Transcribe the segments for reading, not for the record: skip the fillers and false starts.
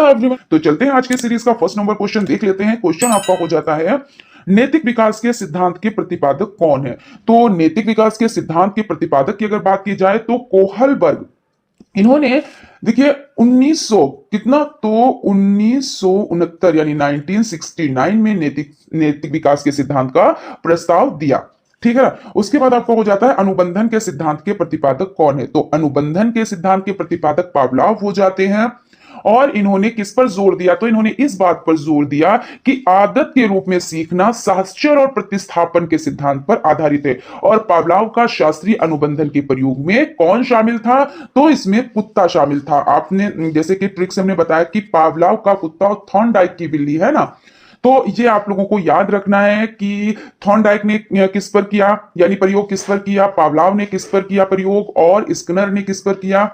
Hello everyone, तो चलते हैं आज के सीरीज का फर्स्ट नंबर क्वेश्चन देख लेते हैं। क्वेश्चन आपका हो जाता है, नैतिक विकास के सिद्धांत के प्रतिपादक कौन है। तो नैतिक विकास के सिद्धांत के प्रतिपादक की अगर बात की जाए तो कोहलबर्ग, इन्होंने देखिए 1900 कितना तो 1969 यानी 1969 में नैतिक नैतिक विकास के सिद्धांत का प्रस्ताव दिया। ठीक है ना। उसके बाद आपको हो जाता है अनुबंधन के सिद्धांत के प्रतिपादक कौन है। तो अनुबंधन के सिद्धांत के प्रतिपादक पावलोव हो जाते हैं। और इन्होंने किस पर जोर दिया, तो इन्होंने इस बात पर जोर दिया कि आदत के रूप में सीखना साहचर्य और प्रतिस्थापन के सिद्धांत पर आधारित है। और पावलोव का शास्त्रीय अनुबंधन के प्रयोग में कौन शामिल था, तो इसमें कुत्ता शामिल था। आपने जैसे कि ट्रिक से हमने बताया कि पावलोव का कुत्ता और थॉर्नडाइक की बिल्ली है ना, तो ये आप लोगों को याद रखना है कि थॉर्नडाइक ने किस पर किया यानी प्रयोग किस पर किया, पावलोव ने किस पर किया प्रयोग, और स्किनर ने किस पर किया,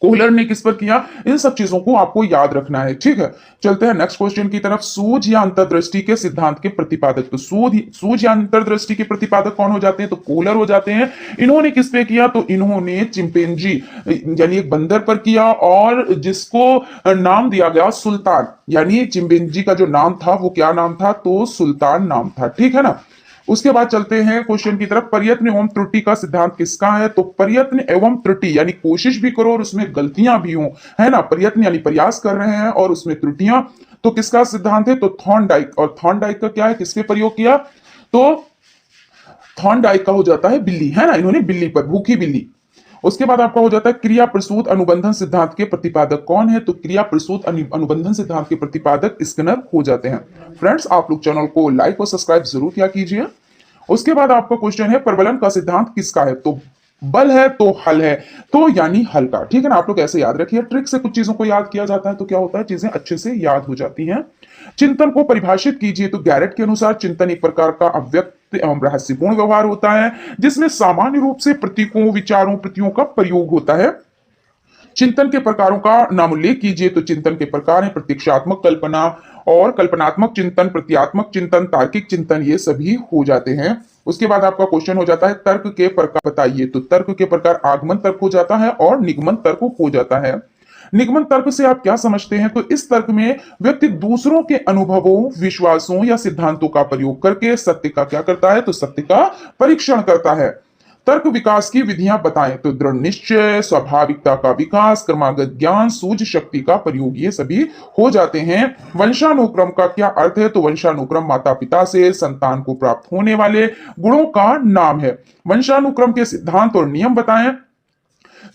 कोहलर ने किस पर किया। इन सब चीजों को आपको याद रखना है। ठीक है, चलते हैं नेक्स्ट क्वेश्चन की तरफ। सूझ या अंतर्दृष्टि के सिद्धांत के प्रतिपादक, तो सूझ या अंतर्दृष्टि के प्रतिपादक कौन हो जाते हैं, तो कोहलर हो जाते हैं। इन्होंने किस पे किया, तो इन्होंने चिंपैंजी यानी एक बंदर पर किया, और जिसको नाम दिया गया सुल्तान, यानी चिंपैंजी का जो नाम था वो क्या नाम था, तो सुल्तान नाम था। ठीक है ना। उसके बाद चलते हैं क्वेश्चन की तरफ। प्रयत्न एवं त्रुटि का सिद्धांत किसका है, तो प्रयत्न एवं त्रुटि यानी कोशिश भी करो और उसमें गलतियां भी हो, है ना। प्रयत्न यानी प्रयास कर रहे हैं और उसमें त्रुटियां, तो किसका सिद्धांत है, तो थॉर्नडाइक। और थॉर्नडाइक का क्या है, किस पे प्रयोग किया, तो थॉर्नडाइक का हो जाता है बिल्ली, है ना। इन्होंने बिल्ली पर, भूखी बिल्ली। उसके बाद आपका हो जाता है क्रिया प्रसूत अनुबंधन सिद्धांत के प्रतिपादक कौन है, तो क्रिया प्रसूत अनुबंधन सिद्धांत के प्रतिपादक स्किनर हो जाते हैं। फ्रेंड्स, आप लोग चैनल को लाइक और सब्सक्राइब जरूर किया कीजिए। उसके बाद आपका क्वेश्चन है, प्रबलन का सिद्धांत किसका है, तो बल है तो हल है, तो यानी हल का। ठीक है ना। आप लोग ऐसे याद रखिए, ट्रिक से कुछ चीजों को याद किया जाता है तो क्या होता है, चीजें अच्छे से याद हो जाती हैं। चिंतन को परिभाषित कीजिए, तो गैरेट के अनुसार चिंतन एक प्रकार का अव्यक्त एवं रहस्यपूर्ण व्यवहार होता है जिसमें सामान्य रूप से प्रतीकों, विचारों, प्रतियों का प्रयोग होता है। चिंतन के प्रकारों का नाम उल्लेख कीजिए, तो चिंतन के प्रकार हैं प्रत्यक्षात्मक कल्पना और कल्पनात्मक चिंतन, प्रत्यात्मक चिंतन, तार्किक चिंतन, ये सभी हो जाते हैं। उसके बाद आपका क्वेश्चन हो जाता है तर्क के प्रकार बताइए, तो तर्क के प्रकार आगमन तर्क हो जाता है और निगमन तर्क हो जाता है। निगमन तर्क से आप क्या समझते हैं, तो इस तर्क में व्यक्ति दूसरों के अनुभवों, विश्वासों या सिद्धांतों का प्रयोग करके सत्य का क्या करता है, तो सत्य का परीक्षण करता है। तर्क विकास की विधियां बताएं, तो दृढ़ निश्चय, स्वाभाविकता का विकास, क्रमागत ज्ञान, सूझ शक्ति का प्रयोग, ये सभी हो जाते हैं। वंशानुक्रम का क्या अर्थ है, तो वंशानुक्रम माता पिता से संतान को प्राप्त होने वाले गुणों का नाम है। वंशानुक्रम के सिद्धांत और नियम बताएं,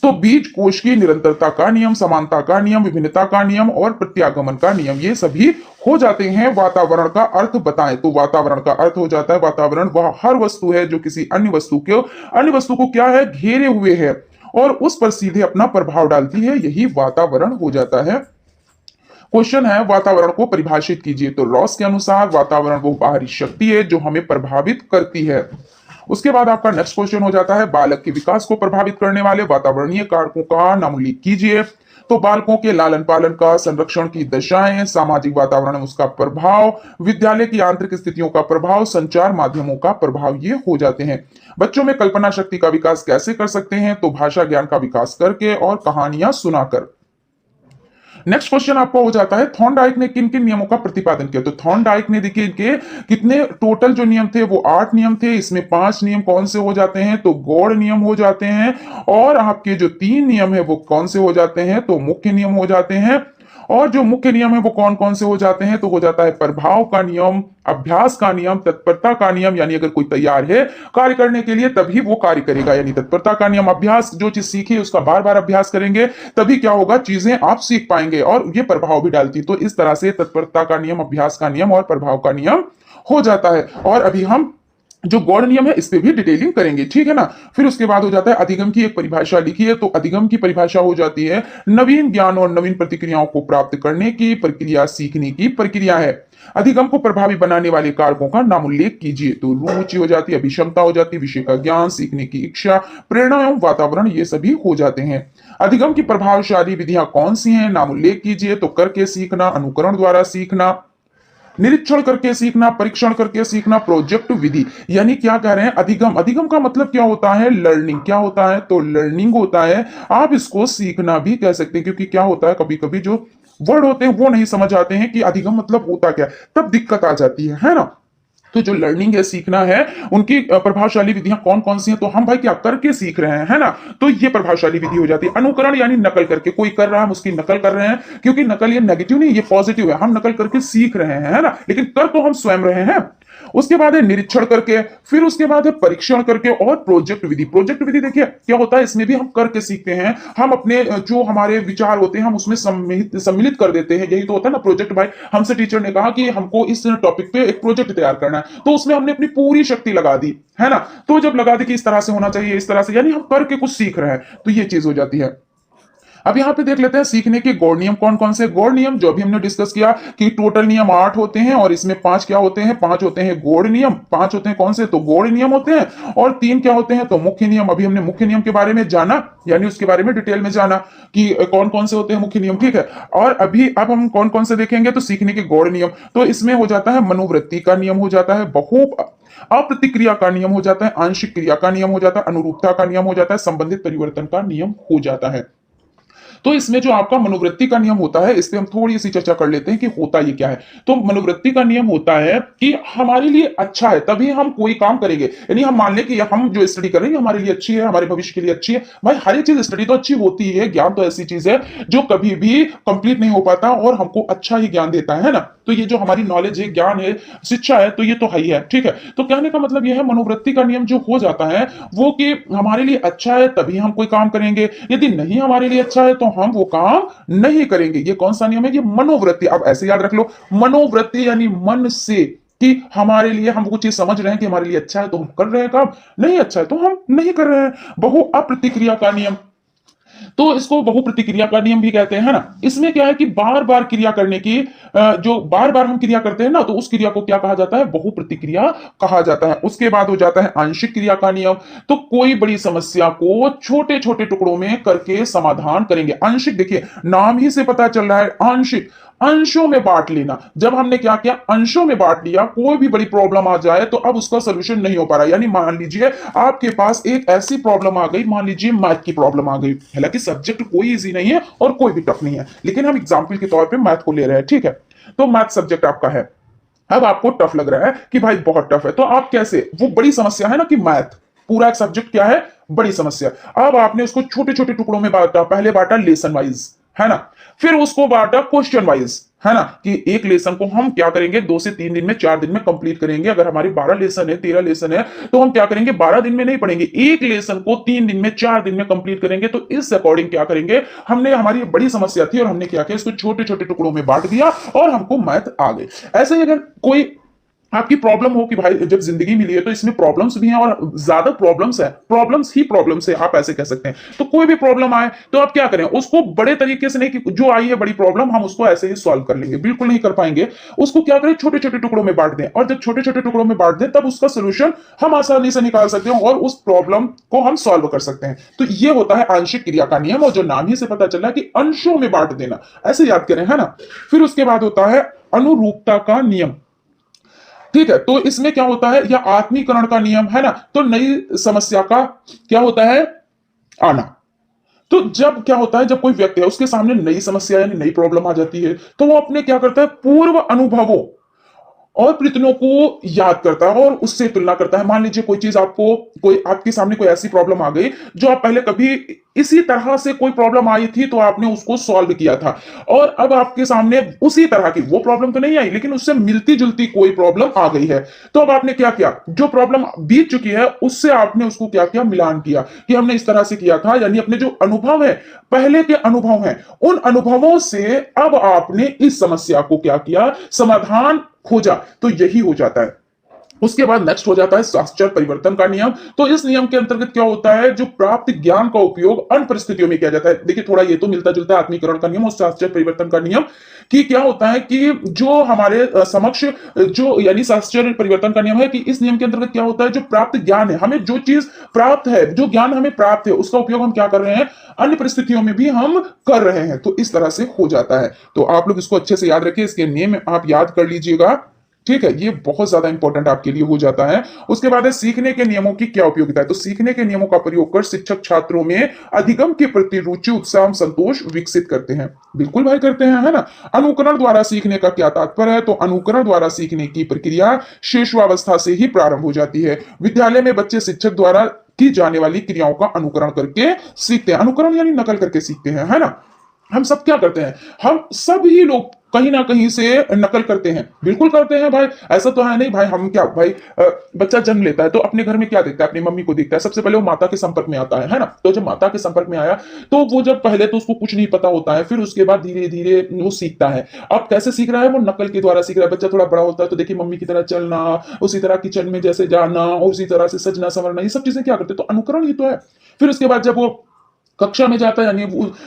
तो बीज कोश की निरंतरता का नियम, समानता का नियम, विभिन्नता का नियम और प्रत्यागमन का नियम, ये सभी हो जाते हैं। वातावरण का अर्थ बताएं, तो वातावरण का अर्थ हो जाता है वातावरण वह हर वस्तु है जो किसी अन्य वस्तु को क्या है, घेरे हुए है और उस पर सीधे अपना प्रभाव डालती है, यही वातावरण हो जाता है। क्वेश्चन है वातावरण को परिभाषित कीजिए, तो रॉस के अनुसार वातावरण वो बाहरी शक्ति है जो हमें प्रभावित करती है। उसके बाद आपका नेक्स्ट क्वेश्चन हो जाता है बालक के विकास को प्रभावित करने वाले वातावरणीय कारकों का नाम उल्लेख कीजिए, तो बालकों के लालन पालन का, संरक्षण की दशाएं, सामाजिक वातावरण में उसका प्रभाव, विद्यालय की आंतरिक स्थितियों का प्रभाव, संचार माध्यमों का प्रभाव, ये हो जाते हैं। बच्चों में कल्पना शक्ति का विकास कैसे कर सकते हैं, तो भाषा ज्ञान का विकास करके और कहानियां सुनाकर। नेक्स्ट क्वेश्चन आपका हो जाता है थॉर्नडाइक ने किन किन नियमों का प्रतिपादन किया, तो थॉर्नडाइक ने देखिए इनके कितने टोटल जो नियम थे वो 8 नियम थे। इसमें 5 नियम कौन से हो जाते हैं, तो गौड़ नियम हो जाते हैं, और आपके जो 3 नियम है वो कौन से हो जाते हैं, तो मुख्य नियम हो जाते हैं। और जो मुख्य नियम है वो कौन कौन से हो जाते हैं, तो हो जाता है प्रभाव का नियम, अभ्यास का नियम, तत्परता का नियम, यानी अगर कोई तैयार है कार्य करने के लिए तभी वो कार्य करेगा, यानी तत्परता का नियम। अभ्यास, जो चीज सीखी उसका बार बार अभ्यास करेंगे तभी क्या होगा, चीजें आप सीख पाएंगे, और ये प्रभाव भी डालती। तो इस तरह से तत्परता का नियम, अभ्यास का नियम और प्रभाव का नियम हो जाता है। और अभी हम जो गौड़ नियम है इस पे भी डिटेलिंग करेंगे, ठीक है ना। फिर उसके बाद हो जाता है अधिगम की एक परिभाषा लिखी है, तो अधिगम की परिभाषा हो जाती है नवीन ज्ञान और नवीन प्रतिक्रियाओं को प्राप्त करने की प्रक्रिया, सीखने की प्रक्रिया है। अधिगम को प्रभावी बनाने वाले कारकों का नाम उल्लेख कीजिए, तो रुचि हो जाती है, अभिक्षमता हो जाती है, विषय का ज्ञान, सीखने की इच्छा, प्रेरणा एवं वातावरण, ये सभी हो जाते हैं। अधिगम की प्रभावशाली विधियां कौन सी हैं, नाम उल्लेख कीजिए, तो करके सीखना, अनुकरण द्वारा सीखना, निरीक्षण करके सीखना, परीक्षण करके सीखना, प्रोजेक्ट विधि। यानी क्या कह रहे हैं, अधिगम, अधिगम का मतलब क्या होता है, लर्निंग। क्या होता है, तो लर्निंग होता है। आप इसको सीखना भी कह सकते हैं, क्योंकि क्या होता है कभी कभी जो वर्ड होते हैं वो नहीं समझ आते हैं कि अधिगम मतलब होता क्या है, तब दिक्कत आ जाती है ना। तो जो लर्निंग है, सीखना है, उनकी प्रभावशाली विधियां कौन कौन सी हैं, तो हम भाई क्या करके सीख रहे हैं, है ना। तो ये प्रभावशाली विधि हो जाती है। अनुकरण यानी नकल करके, कोई कर रहा है हम उसकी नकल कर रहे हैं, क्योंकि नकल ये नेगेटिव नहीं, ये पॉजिटिव है, हम नकल करके सीख रहे हैं, है ना, लेकिन कर तो हम स्वयं रहे हैं। उसके बाद है निरीक्षण करके, फिर उसके बाद है परीक्षण करके, और प्रोजेक्ट विधि। प्रोजेक्ट विधि देखिए क्या होता है, इसमें भी हम करके सीखते हैं, हम अपने जो हमारे विचार होते हैं हम उसमें सम्मिलित कर देते हैं, यही तो होता है ना प्रोजेक्ट। भाई हमसे टीचर ने कहा कि हमको इस टॉपिक पे एक प्रोजेक्ट तैयार करना है, तो उसमें हमने अपनी पूरी शक्ति लगा दी, है ना। तो जब लगा दी कि इस तरह से होना चाहिए, इस तरह से, यानी हम करके कुछ सीख रहे हैं, तो ये चीज हो जाती है। अब यहां पे देख लेते हैं सीखने के गौड़ नियम कौन कौन से। गौड़ नियम जो अभी हमने डिस्कस किया कि टोटल नियम 8 होते हैं, और इसमें 5 क्या होते हैं, 5 होते हैं गौड़ नियम। 5 होते हैं कौन से, तो गौड़ नियम होते हैं, और 3 क्या होते हैं, तो मुख्य नियम। अभी हमने मुख्य नियम के बारे में जाना, यानी उसके बारे में डिटेल में जाना कि कौन कौन से होते हैं मुख्य नियम, ठीक है। और अब हम कौन कौन से देखेंगे, तो सीखने के गौड़ नियम, तो इसमें हो जाता है मनोवृत्ति का नियम हो जाता है, बहु अप्रतिक्रिया का नियम हो जाता है, आंशिक क्रिया का नियम हो जाता है, अनुरूपता का नियम हो जाता है, संबंधित परिवर्तन का नियम हो जाता है। तो इसमें जो आपका मनोवृत्ति का नियम होता है, इस पे हम थोड़ी सी चर्चा कर लेते हैं कि होता ये क्या है। तो मनोवृत्ति का नियम होता है कि हमारे लिए अच्छा है तभी हम कोई काम करेंगे, यानी हम मान लें कि हम जो स्टडी कर रहे हैं हमारे लिए अच्छी है, हमारे भविष्य के लिए अच्छी है। भाई हर एक चीज, स्टडी तो अच्छी होती है, ज्ञान तो ऐसी चीज है जो कभी भी कंप्लीट नहीं हो पाता और हमको अच्छा ही ज्ञान देता है ना। तो ये जो हमारी नॉलेज है, ज्ञान है, शिक्षा है, तो ये तो है ही है, ठीक है। तो कहने का मतलब यह है, मनोवृत्ति का नियम जो हो जाता है वो कि हमारे लिए अच्छा है तभी हम कोई काम करेंगे, यदि नहीं हमारे लिए अच्छा है तो हम वो काम नहीं करेंगे। ये कौन सा नियम है, ये मनोवृत्ति। अब ऐसे याद रख लो, मनोवृत्ति यानी मन से, कि हमारे लिए हम वो चीज समझ रहे हैं कि हमारे लिए अच्छा है तो हम कर रहे हैं काम, नहीं अच्छा है तो हम नहीं कर रहे हैं। बहु अप्रतिक्रिया का नियम, तो इसको बहु प्रतिक्रिया का नियम भी कहते हैं, है ना। इसमें क्या है कि बार बार क्रिया करने की, जो बार बार हम क्रिया करते हैं ना, तो उस क्रिया को क्या कहा जाता है, बहु प्रतिक्रिया कहा जाता है। उसके बाद हो जाता है आंशिक क्रिया का नियम, तो कोई बड़ी समस्या को छोटे छोटे टुकड़ों में करके समाधान करेंगे। आंशिक देखिए नाम ही से पता चल रहा है, आंशिक, अंशों में बांट लेना। जब हमने क्या किया, अंशों में बांट लिया, कोई भी बड़ी प्रॉब्लम आ जाए तो अब उसका सोल्यूशन नहीं हो पा रहा। यानी मान लीजिए आपके पास एक ऐसी प्रॉब्लम आ गई, मान लीजिए मैथ की प्रॉब्लम आ गई, हालांकि सब्जेक्ट कोई इजी नहीं है और कोई भी टफ नहीं है, लेकिन हम एग्जाम्पल के तौर पे मैथ को ले रहे हैं, ठीक है। तो मैथ सब्जेक्ट आपका है, अब आपको टफ लग रहा है कि भाई बहुत टफ है, तो आप कैसे, वो बड़ी समस्या है ना कि मैथ पूरा एक सब्जेक्ट क्या है, बड़ी समस्या। अब आपने उसको छोटे छोटे टुकड़ों में बांटा, पहले बांटा लेसन वाइज, है ना, फिर उसको बांटा क्वेश्चन वाइज, है ना, कि एक लेसन को हम क्या करेंगे 2 से 3 दिन में, 4 दिन में कंप्लीट करेंगे। अगर हमारी 12 लेसन है, 13 लेसन है, तो हम क्या करेंगे 12 दिन में नहीं पढ़ेंगे, एक लेसन को 3 दिन में, 4 दिन में कंप्लीट करेंगे। तो इस अकॉर्डिंग क्या करेंगे, हमने, हमारी बड़ी समस्या थी और हमने क्या किया, इसको छोटे छोटे टुकड़ों में बांट दिया और हमको मैथ आ गई। ऐसे ही अगर कोई आपकी प्रॉब्लम हो कि भाई जब जिंदगी मिली है तो इसमें प्रॉब्लम्स भी हैं और ज्यादा प्रॉब्लम्स है, प्रॉब्लम्स ही प्रॉब्लम्स है, आप ऐसे कह सकते हैं। तो कोई भी प्रॉब्लम आए तो आप क्या करें, उसको बड़े तरीके से नहीं कि जो आई है बड़ी प्रॉब्लम हम उसको ऐसे ही सॉल्व कर लेंगे, बिल्कुल नहीं कर पाएंगे। उसको क्या करें, छोटे छोटे टुकड़ों में बांट दें, और जब छोटे छोटे टुकड़ों में बांट दें तब उसका सोल्यूशन हम आसानी से निकाल सकते हैं और उस प्रॉब्लम को हम सॉल्व कर सकते हैं। तो ये होता है आंशिक क्रिया का नियम, और जो नाम ही से पता चला कि अंशों में बांट देना, ऐसे याद करें, है ना। फिर उसके बाद होता है अनुरूपता का नियम, ठीक है। तो इसमें क्या होता है, या आत्मीकरण का नियम, है ना। तो नई समस्या का क्या होता है, आना। तो जब क्या होता है, जब कोई व्यक्ति है उसके सामने नई समस्या यानी नई प्रॉब्लम आ जाती है, तो वो अपने क्या करता है, पूर्व अनुभवों और प्रयत्नों को याद करता है और उससे तुलना करता है। मान लीजिए कोई चीज आपको, कोई आपके सामने कोई ऐसी प्रॉब्लम आ गई जो आप पहले कभी इसी तरह से कोई प्रॉब्लम आई थी तो आपने उसको सॉल्व किया था, और अब आपके सामने उसी तरह की वो प्रॉब्लम तो नहीं आई लेकिन उससे मिलती जुलती कोई प्रॉब्लम आ गई है। तो अब आपने क्या किया, जो प्रॉब्लम बीत चुकी है उससे आपने उसको क्या किया, मिलान किया कि हमने इस तरह से किया था। यानी अपने जो अनुभव है, पहले के अनुभव हैं, उन अनुभवों से अब आपने इस समस्या को क्या किया, समाधान खोजा। तो यही हो जाता है। उसके बाद नेक्स्ट हो जाता है साक्षर परिवर्तन का नियम। तो इस नियम के अंतर्गत क्या होता है, जो प्राप्त ज्ञान का उपयोग अन्य परिस्थितियों में किया जाता है। देखिए थोड़ा ये तो मिलता जुलता है आत्मीकरण का नियम और साक्षर परिवर्तन का नियम, कि क्या होता है कि जो हमारे समक्ष, जो यानी साक्षर परिवर्तन का नियम है कि इस नियम के अंतर्गत क्या होता है, जो प्राप्त ज्ञान है, हमें जो चीज प्राप्त है, जो ज्ञान हमें प्राप्त है, उसका उपयोग हम क्या कर रहे हैं, अन्य परिस्थितियों में भी हम कर रहे हैं। तो इस तरह से हो जाता है। तो आप लोग इसको अच्छे से याद रखिए, इसके नियम आप याद कर लीजिएगा। ठीक है, ये बहुत ज्यादा इंपॉर्टेंट आपके लिए हो जाता है। उसके बाद है सीखने के नियमों की क्या उपयोगिता है। तो सीखने के नियमों का प्रयोग कर शिक्षक छात्रों में अधिगम के प्रति रुचि, उत्साह, संतोष विकसित करते हैं। बिल्कुल भाई करते हैं, है ना। अनुकरण द्वारा सीखने का क्या तात्पर्य है। तो अनुकरण द्वारा सीखने की प्रक्रिया शिशुअवस्था से ही प्रारंभ हो जाती है। विद्यालय में बच्चे शिक्षक द्वारा की जाने वाली क्रियाओं का अनुकरण करके सीखते हैं। अनुकरण यानी नकल करके सीखते हैं, है ना। हम सब क्या करते हैं, हम सभी लोग कहीं ना कहीं से नकल करते हैं, बिल्कुल करते हैं भाई। ऐसा तो है नहीं भाई, हम क्या भाई, बच्चा जन्म लेता है तो अपने घर में क्या देखता है, अपनी मम्मी को देखता है। सबसे पहले वो माता के संपर्क में आता है ना। तो जब माता के संपर्क में आया तो वो जब पहले तो उसको कुछ नहीं पता होता है, फिर उसके बाद धीरे धीरे वो सीखता है। अब कैसे सीख रहा है, वो नकल के द्वारा सीख रहा है। बच्चा थोड़ा बड़ा होता है तो देखिए मम्मी की तरह चलना, उसी तरह किचन में जैसे जाना, उसी तरह से सजना संवरना, ये सब चीजें क्या करते हैं, तो अनुकरण ही तो है। फिर उसके बाद जब वो कक्षा में जाता है,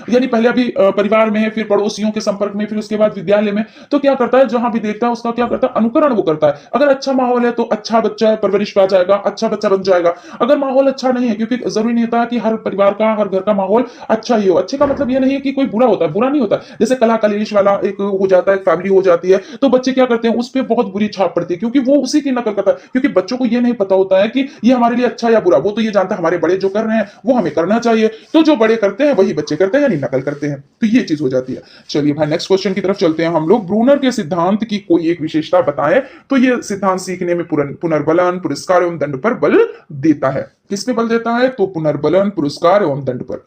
यानी पहले अभी परिवार में है, फिर पड़ोसियों के संपर्क में, फिर उसके बाद विद्यालय में, तो क्या करता है, जहां भी देखता है उसका क्या करता है, अनुकरण वो करता है। अगर अच्छा माहौल है तो अच्छा बच्चा परवरिश पा जाएगा, अच्छा बच्चा बन जाएगा। अगर माहौल अच्छा नहीं है, क्योंकि जरूरी नहीं होता कि हर परिवार का, हर घर का माहौल अच्छा ही हो। अच्छे का मतलब ये नहीं है कि कोई बुरा होता है, बुरा नहीं होता। जैसे कला कलेश वाला एक हो जाता है, एक फैमिली हो जाती है, तो बच्चे क्या करते हैं, उस पर बहुत बुरी छाप पड़ती है, क्योंकि वो उसी की नकल करता है। क्योंकि बच्चों को ये नहीं पता होता है कि ये हमारे लिए अच्छा या बुरा, वो तो ये जानता है हमारे बड़े जो कर रहे हैं वो हमें करना चाहिए। तो जो बड़े करते हैं वही बच्चे करते हैं, यानी नकल करते हैं। तो ये चीज हो जाती है। चलिए भाई नेक्स्ट क्वेश्चन की तरफ चलते हैं हम लोग। ब्रूनर के सिद्धांत की कोई एक विशेषता बताएं। तो ये सिद्धांत सीखने में पुनर्बलन, पुरस्कार एवं दंड पर बल देता है। किस पे बल देता है, तो पुनर्बलन, पुरस्कार एवं दंड पर।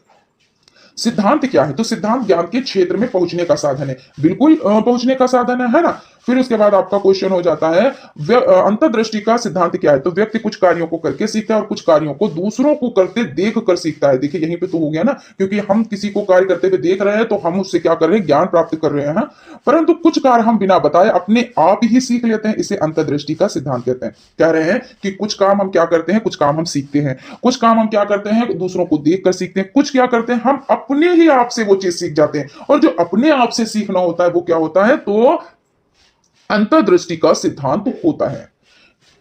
सिद्धांत क्या है, तो सिद्धांत ज्ञान के क्षेत्र में पहुंचने का साधन है। बिल्कुल पहुंचने का साधन है ना। फिर उसके बाद आपका क्वेश्चन हो जाता है अंतर्दृष्टि का सिद्धांत क्या है। तो व्यक्ति कुछ कार्यों को करके सीखता है और कुछ कार्यों को दूसरों को करते देख कर सीखता है। देखिए यहीं पे तो हो गया ना, क्योंकि हम किसी को कार्य करते हुए देख रहे हैं तो हम उससे क्या कर रहे हैं, ज्ञान प्राप्त कर रहे हैं ना। परंतु कुछ कार्य हम बिना बताए अपने आप ही सीख लेते हैं, इसे अंतर्दृष्टि का सिद्धांत कहते हैं। कह रहे हैं कि कुछ काम हम क्या करते हैं, कुछ काम हम सीखते हैं, कुछ काम हम क्या करते हैं, दूसरों को देख कर सीखते हैं, कुछ क्या करते हैं, हम अपने ही आप से वो चीज सीख जाते हैं। और जो अपने आप से सीखना होता है वो क्या होता है, तो अंतर्दृष्टि का सिद्धांत होता है।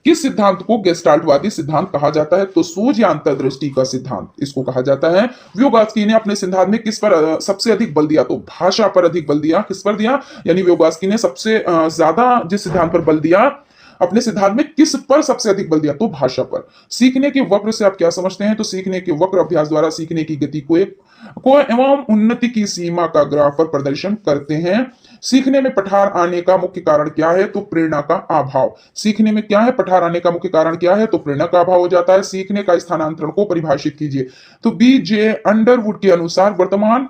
किस सिद्धांत को गेस्टाल्टवादी सिद्धांत कहा जाता है, तो सूझ या अंतर्दृष्टि का सिद्धांत इसको कहा जाता है। व्योगास्की ने अपने सिद्धांत में किस पर सबसे अधिक बल दिया, तो भाषा पर अधिक बल दिया। किस पर दिया, यानी व्योगास्की ने सबसे ज्यादा जिस सिद्धांत पर बल दिया, अपने सिद्धांत में किस पर सबसे अधिक बल दिया, तो भाषा पर। सीखने के वक्र से आप क्या समझते हैं, तो सीखने के वक्र अभ्यास द्वारा सीखने की गति को एवं उन्नति की सीमा का ग्राफ पर प्रदर्शन करते हैं। सीखने में पठार आने का मुख्य कारण क्या है, तो प्रेरणा का अभाव। सीखने में क्या है, पठार आने का मुख्य कारण क्या है, तो प्रेरणा का अभाव हो जाता है। सीखने का स्थानांतरण को परिभाषित कीजिए। तो बीजे अंडरवुड के अनुसार वर्तमान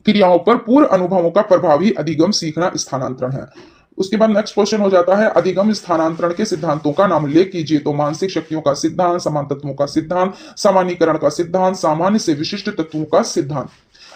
क्रियाओं पर पूर्व अनुभवों का प्रभावी अधिगम सीखना स्थानांतरण है। उसके बाद नेक्स्ट क्वेश्चन हो जाता है अधिगम स्थानांतरण के सिद्धांतों का नाम उल्लेख कीजिए। तो मानसिक शक्तियों का सिद्धांत, समान तत्वों का सिद्धांत, सामान्यीकरण का सिद्धांत, सामान्य से विशिष्ट तत्वों का सिद्धांत।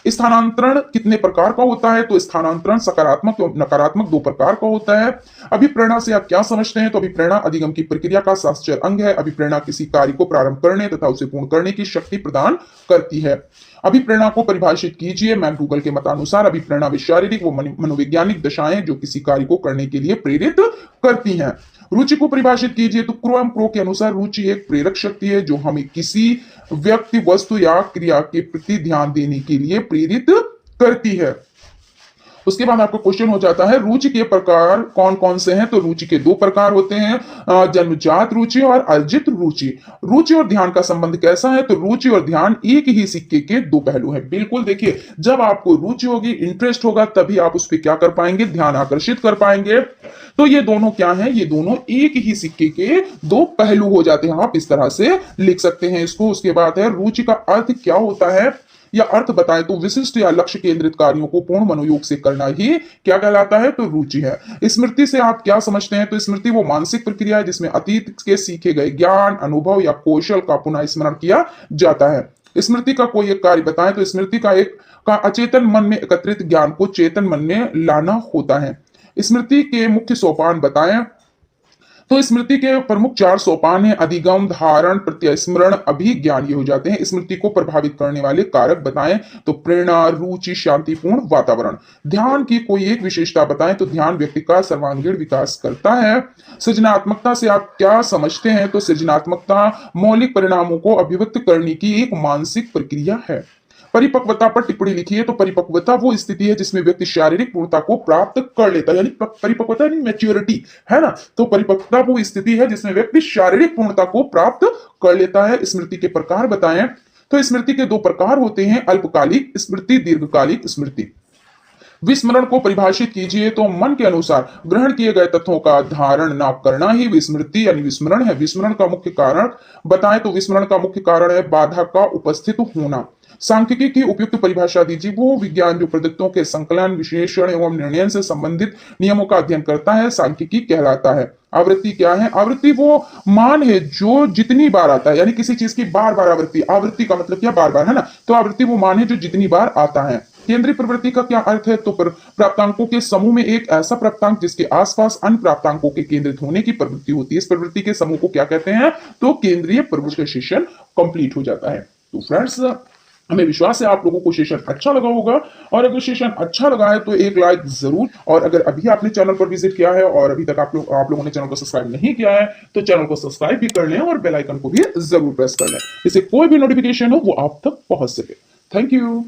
स्थानांतरण कितने प्रकार का होता है, तो स्थानांतरण सकारात्मक और नकारात्मक दो प्रकार का होता है। अभिप्रेरणा से आप क्या समझते हैं, तो अभिप्रेरणा अधिगम की प्रक्रिया का शास्त्रीय अंग है। अभिप्रेरणा किसी कार्य को प्रारंभ करने तथा उसे पूर्ण करने की शक्ति प्रदान करती है। अभिप्रेरणा को परिभाषित कीजिए। मैकगूगल के मतानुसार अभिप्रेरणा वे शारीरिक व मनोवैज्ञानिक दशाएं जो किसी कार्य को करने के लिए प्रेरित करती हैं। रुचि को परिभाषित कीजिए। तो क्रो के अनुसार रुचि एक प्रेरक शक्ति है जो हमें किसी व्यक्ति, वस्तु या क्रिया के प्रति ध्यान देने के लिए प्रेरित करती है। उसके बाद आपका क्वेश्चन हो जाता है रुचि के प्रकार कौन कौन से हैं, तो रुचि के दो प्रकार होते हैं, जन्मजात रुचि और अर्जित रुचि। रुचि और ध्यान का संबंध कैसा है, तो रुचि और ध्यान एक ही सिक्के के दो पहलू हैं। बिल्कुल देखिए, जब आपको रुचि होगी, इंटरेस्ट होगा, तभी आप उस पर क्या कर पाएंगे, ध्यान आकर्षित कर पाएंगे। तो ये दोनों क्या हैं, ये दोनों एक ही सिक्के के दो पहलू हो जाते हैं। आप इस तरह से लिख सकते हैं इसको। उसके बाद है रुचि का अर्थ क्या होता है या अर्थ बताएं, तो विशिष्ट या लक्ष्य केंद्रित कार्यों को पूर्ण मनोयोग से करना ही क्या कहलाता है, तो रुचि है। स्मृति से आप क्या समझते हैं, तो स्मृति वो मानसिक प्रक्रिया है जिसमें अतीत के सीखे गए ज्ञान, अनुभव या कौशल का पुनः स्मरण किया जाता है। स्मृति का कोई एक कार्य बताएं, तो स्मृति का अचेतन मन में एकत्रित ज्ञान को चेतन मन में लाना होता है। स्मृति के मुख्य सोपान बताएं, तो स्मृति के प्रमुख चार सोपान है, अधिगम, धारण, प्रत्यस्मरण, अभिज्ञान, ये हो जाते हैं। स्मृति को प्रभावित करने वाले कारक बताएं, तो प्रेरणा, रुचि, शांतिपूर्ण वातावरण। ध्यान की कोई एक विशेषता बताएं, तो ध्यान व्यक्ति का सर्वांगीण विकास करता है। सृजनात्मकता से आप क्या समझते हैं, तो सृजनात्मकता मौलिक परिणामों को अभिव्यक्त करने की एक मानसिक प्रक्रिया है। परिपक्वता पर टिप्पणी लिखी है, तो परिपक्वता वो स्थिति है जिसमें व्यक्ति शारीरिक पूर्णता को प्राप्त कर लेता है, यानी परिपक्वता यानी मैच्योरिटी, है ना। तो परिपक्वता वो स्थिति है जिसमें व्यक्ति शारीरिक पूर्णता को प्राप्त कर लेता है। स्मृति के प्रकार बताएं, तो स्मृति के दो प्रकार होते हैं, अल्पकालिक स्मृति, दीर्घकालिक स्मृति। विस्मरण को परिभाषित कीजिए, तो मन के अनुसार ग्रहण किए गए तथ्यों का धारण न करना ही विस्मृति यानी विस्मरण है। विस्मरण का मुख्य कारण बताएं, तो विस्मरण का मुख्य कारण है बाधा का उपस्थित होना। सांख्यिकी की उपयुक्त परिभाषा दीजिए। वो विज्ञान जो प्रदत्तों के संकलन, विश्लेषण एवं निर्णय से संबंधित नियमों का अध्ययन करता है, सांख्यिकी कहलाता है। आवृत्ति क्या है? आवृत्ति वो मान है जो जितनी बार आता है, यानी किसी चीज की बार बार आवृत्ति। आवृत्ति का मतलब क्या? बार बार, है ना। तो आवृत्ति वो मान है जो जितनी बार आता है। केंद्रीय प्रवृत्ति का क्या अर्थ है? तो प्राप्तांकों के समूह में एक ऐसा प्राप्तांक जिसके आसपास अन्य प्राप्तांकों के केंद्रित होने की प्रवृत्ति होती है। इस प्रवृत्ति के समूह को क्या कहते हैं? तो केंद्रीय प्रवृत्ति। सेशन कंप्लीट हो जाता है। तो फ्रेंड्स, हमें विश्वास है आप लोगों को सेशन अच्छा लगा होगा, और अगर सेशन अच्छा लगा है तो एक लाइक जरूर, और अगर अभी आपने चैनल पर विजिट किया है और अभी तक आप लोगों ने चैनल को सब्सक्राइब नहीं किया है तो चैनल को सब्सक्राइब भी कर लें और बेल आइकन को भी जरूर प्रेस कर लें, इससे कोई भी नोटिफिकेशन हो वो आप तक पहुंच सके। Thank you.